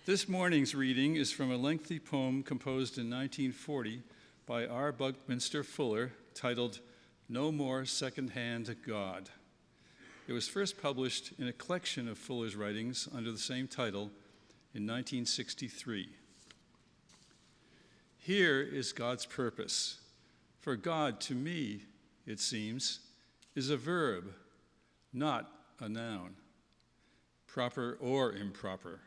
This morning's reading is from a lengthy poem composed in 1940 by R. Buckminster Fuller titled More Secondhand God. It was first published in a collection of Fuller's writings under the same title in 1963. Here is God's purpose. For God, to me, it seems, is a verb, not a noun, proper or improper.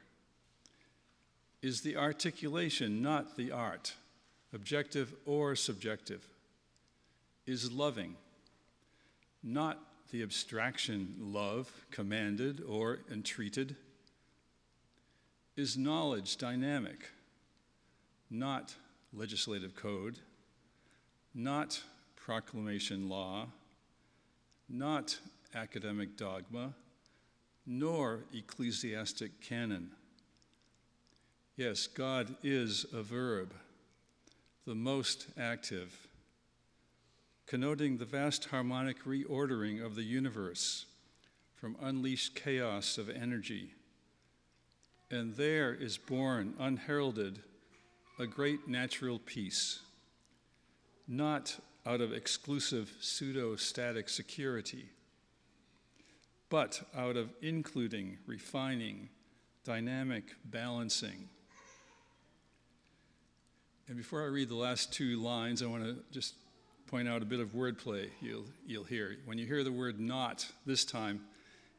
Is the articulation, not the art, objective or subjective. Is loving, not the abstraction love, commanded or entreated. Is knowledge dynamic, not legislative code, not proclamation law, not academic dogma, nor ecclesiastic canon. Yes, God is a verb, the most active, connoting the vast harmonic reordering of the universe from unleashed chaos of energy. And there is born, unheralded, a great natural peace, not out of exclusive pseudo-static security, but out of including, refining, dynamic balancing. And before I read the last two lines, I want to just point out a bit of wordplay you'll hear. When you hear the word not, this time,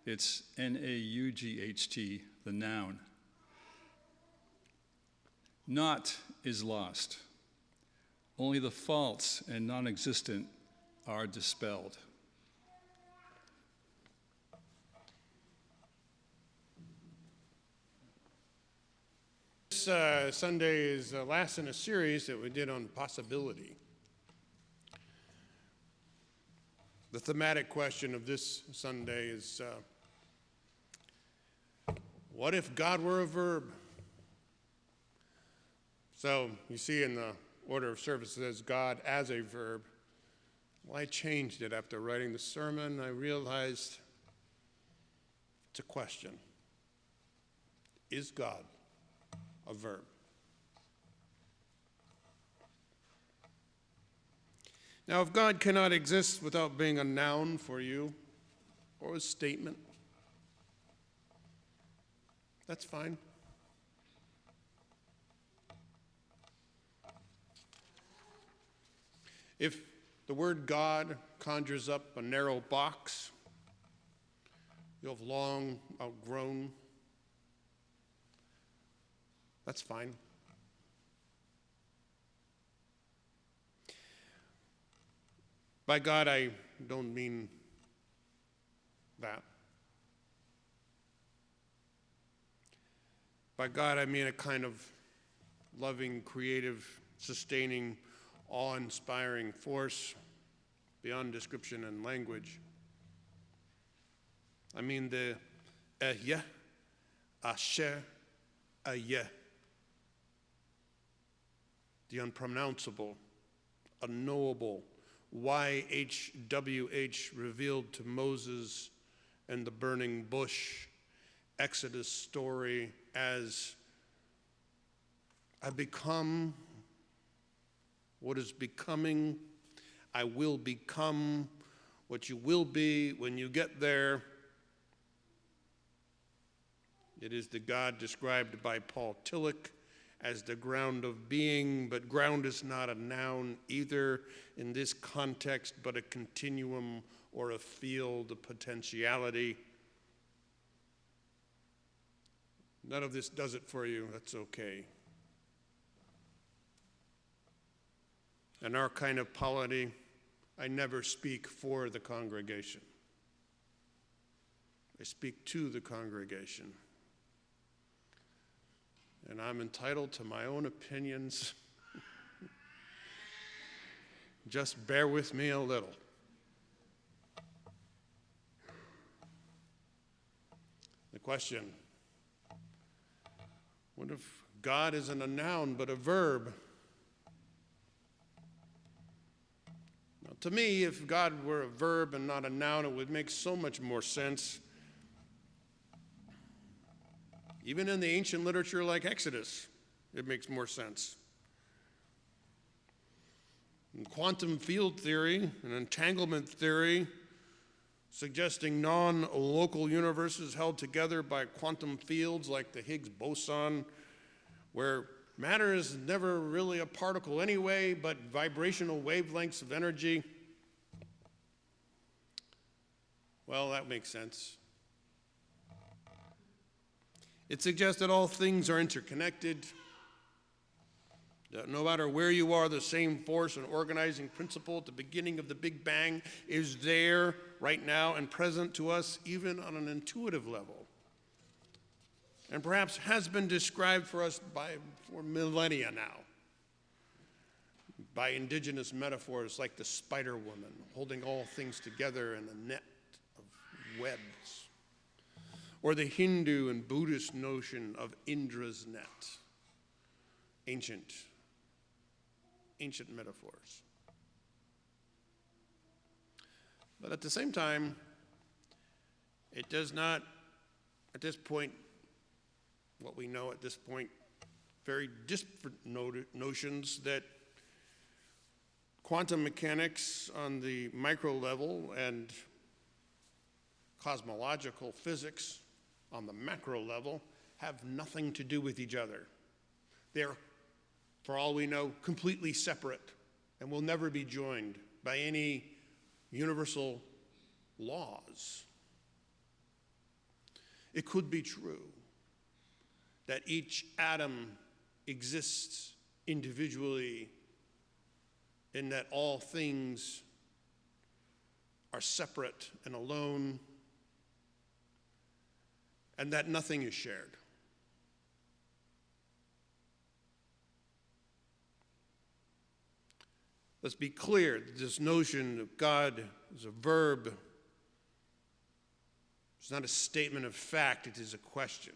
it's N-A-U-G-H-T, the noun. Not is lost. Only the false and non-existent are dispelled. This Sunday is the last in a series that we did on possibility. The thematic question of this Sunday is, what if God were a verb? So you see in the order of service it says God as a verb. Well, I changed it after writing the sermon. I realized it's a question. Is God a verb? Now, if God cannot exist without being a noun for you or a statement, that's fine. If the word God conjures up a narrow box you have long outgrown, that's fine. By God, I don't mean that. By God, I mean a kind of loving, creative, sustaining, awe-inspiring force beyond description and language. I mean the Ehyeh, Asher, Ayeh, the unpronounceable, unknowable, YHWH revealed to Moses and the burning bush, Exodus story as I become what is becoming, I will become what you will be when you get there. It is the God described by Paul Tillich as the ground of being, but ground is not a noun either in this context, but a continuum or a field of potentiality. None of this does it for you, that's okay. In our kind of polity, I never speak for the congregation. I speak to the congregation. And I'm entitled to my own opinions. Just bear with me a little. The question, what if God isn't a noun but a verb? Now, to me, if God were a verb and not a noun, it would make so much more sense. Even in the ancient literature like Exodus, it makes more sense. In quantum field theory and entanglement theory, suggesting non-local universes held together by quantum fields like the Higgs boson, where matter is never really a particle anyway, but vibrational wavelengths of energy. Well, that makes sense. It suggests that all things are interconnected, that no matter where you are, the same force and organizing principle at the beginning of the Big Bang is there right now and present to us even on an intuitive level, and perhaps has been described for us for millennia now by indigenous metaphors like the spider woman holding all things together in a net of webs, or the Hindu and Buddhist notion of Indra's net, ancient metaphors. But at the same time, it does not, at this point, what we know at this point, very disparate notions that quantum mechanics on the micro level and cosmological physics on the macro level have nothing to do with each other. They're, for all we know, completely separate and will never be joined by any universal laws. It could be true that each atom exists individually, in that all things are separate and alone, and that nothing is shared. Let's be clear that this notion of God is a verb. It's not a statement of fact, it is a question.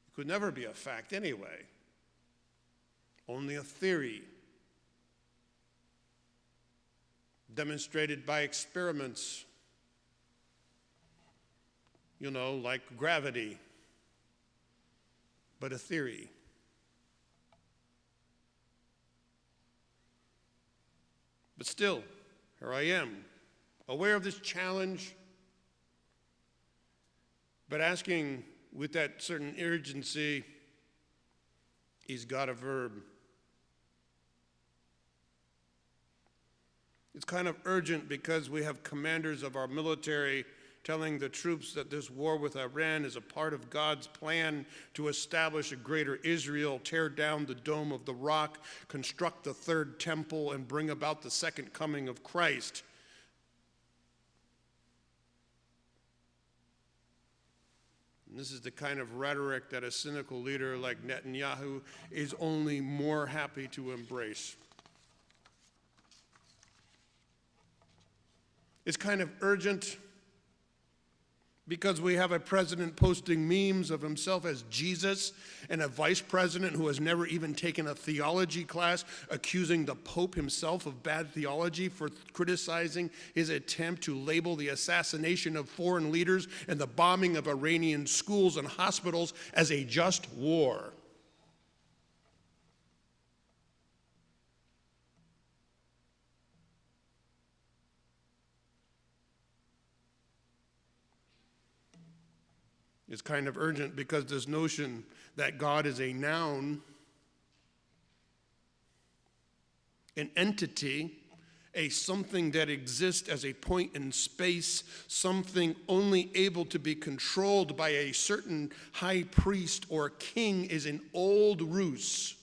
It could never be a fact anyway, only a theory demonstrated by experiments, like gravity, but a theory. But still, here I am, aware of this challenge, but asking with that certain urgency, is God a verb? It's kind of urgent because we have commanders of our military telling the troops that this war with Iran is a part of God's plan to establish a greater Israel, tear down the Dome of the Rock, construct the third temple, and bring about the second coming of Christ. And this is the kind of rhetoric that a cynical leader like Netanyahu is only more happy to embrace. It's kind of urgent because we have a president posting memes of himself as Jesus and a vice president who has never even taken a theology class accusing the Pope himself of bad theology for criticizing his attempt to label the assassination of foreign leaders and the bombing of Iranian schools and hospitals as a just war. It's kind of urgent because this notion that God is a noun, an entity, a something that exists as a point in space, something only able to be controlled by a certain high priest or king, is an old ruse.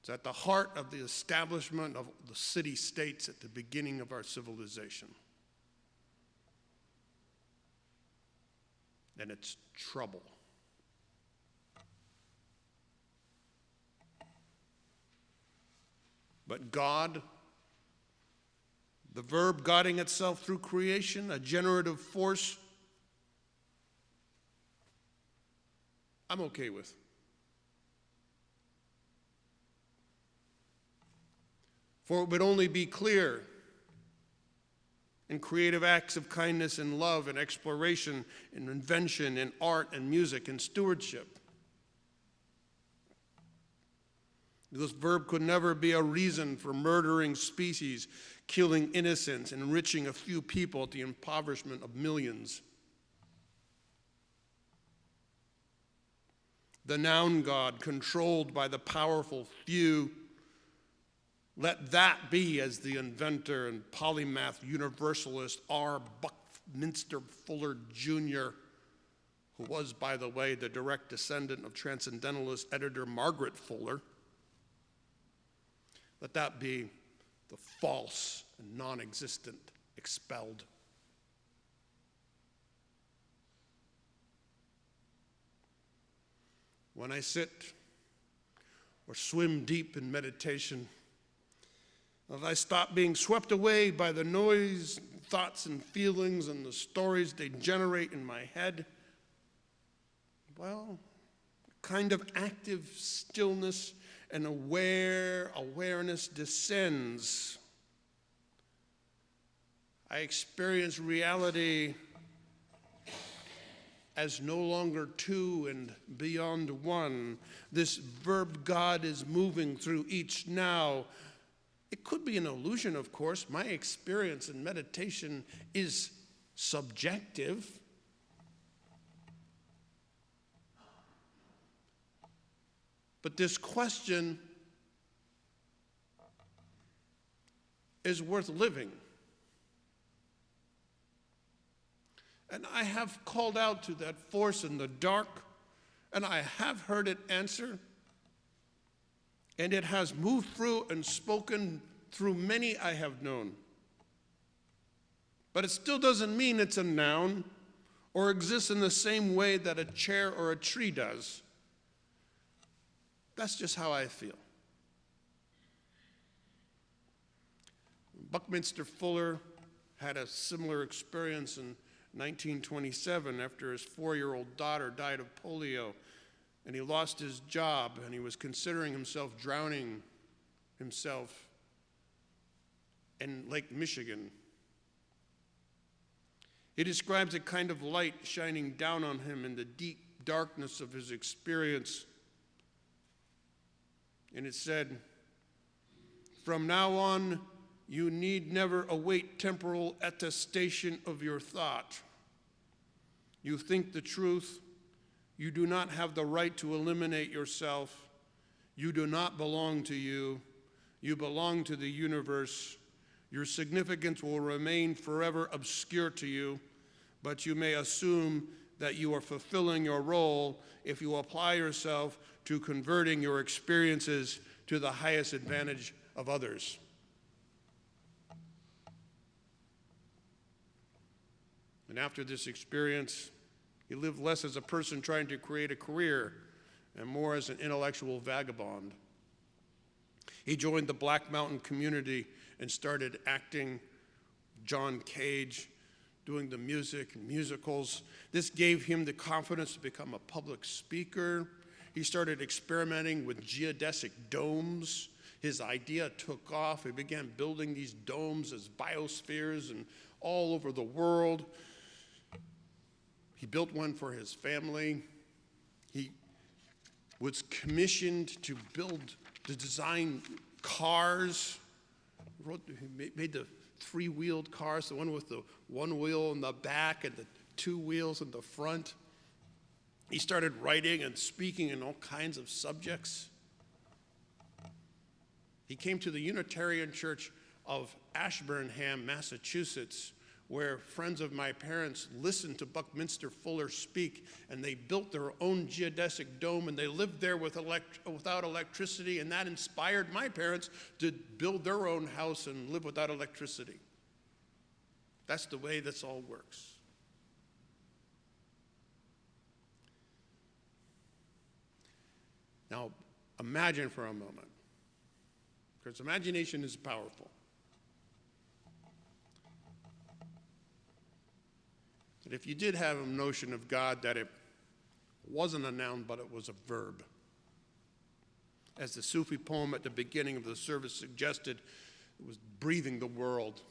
It's at the heart of the establishment of the city-states at the beginning of our civilization. And it's trouble. But God, the verb guiding itself through creation, a generative force, I'm okay with. For it would only be clear in creative acts of kindness and love and exploration and invention and art and music and stewardship. This verb could never be a reason for murdering species, killing innocents, and enriching a few people at the impoverishment of millions. The noun God, controlled by the powerful few, let that be, as the inventor and polymath universalist R. Buckminster Fuller, Jr., who was, by the way, the direct descendant of transcendentalist editor Margaret Fuller, let that be the false and non-existent expelled. When I sit or swim deep in meditation, as I stop being swept away by the noise, thoughts, and feelings and the stories they generate in my head, well, a kind of active stillness and awareness descends. I experience reality as no longer two and beyond one. This verb God is moving through each now. It could be an illusion, of course. My experience in meditation is subjective. But this question is worth living. And I have called out to that force in the dark, and I have heard it answer. And it has moved through and spoken through many I have known. But it still doesn't mean it's a noun or exists in the same way that a chair or a tree does. That's just how I feel. Buckminster Fuller had a similar experience in 1927 after his 4-year-old daughter died of polio. And he lost his job, and he was considering himself drowning himself in Lake Michigan. He describes a kind of light shining down on him in the deep darkness of his experience. And it said, "From now on, you need never await temporal attestation of your thought. You think the truth. You do not have the right to eliminate yourself. You do not belong to you. You belong to the universe. Your significance will remain forever obscure to you, but you may assume that you are fulfilling your role if you apply yourself to converting your experiences to the highest advantage of others." And after this experience, he lived less as a person trying to create a career and more as an intellectual vagabond. He joined the Black Mountain community and started acting, John Cage, doing the music and musicals. This gave him the confidence to become a public speaker. He started experimenting with geodesic domes. His idea took off. He began building these domes as biospheres and all over the world. He built one for his family. He was commissioned to design cars. He made the three-wheeled cars, the one with the one wheel in the back and the two wheels in the front. He started writing and speaking in all kinds of subjects. He came to the Unitarian Church of Ashburnham, Massachusetts, where friends of my parents listened to Buckminster Fuller speak, and they built their own geodesic dome, and they lived there without electricity, and that inspired my parents to build their own house and live without electricity. That's the way this all works. Now, imagine for a moment, because imagination is powerful. That if you did have a notion of God, that it wasn't a noun, but it was a verb. As the Sufi poem at the beginning of the service suggested, It was breathing the world.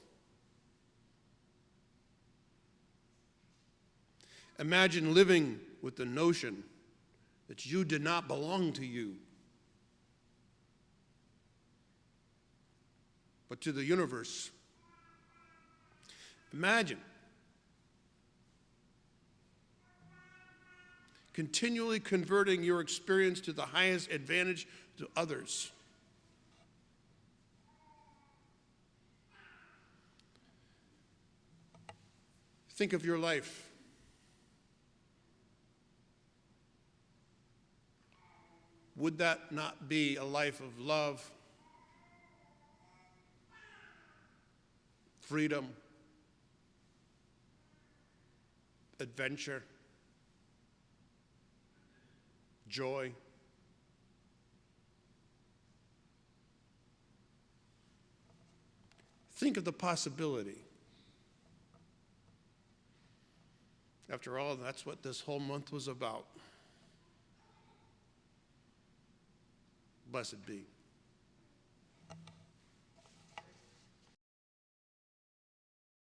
Imagine living with the notion that you did not belong to you, but to the universe. Imagine continually converting your experience to the highest advantage to others. Think of your life. Would that not be a life of love, freedom, adventure, joy? Think of the possibility. After all, that's what this whole month was about. Blessed be.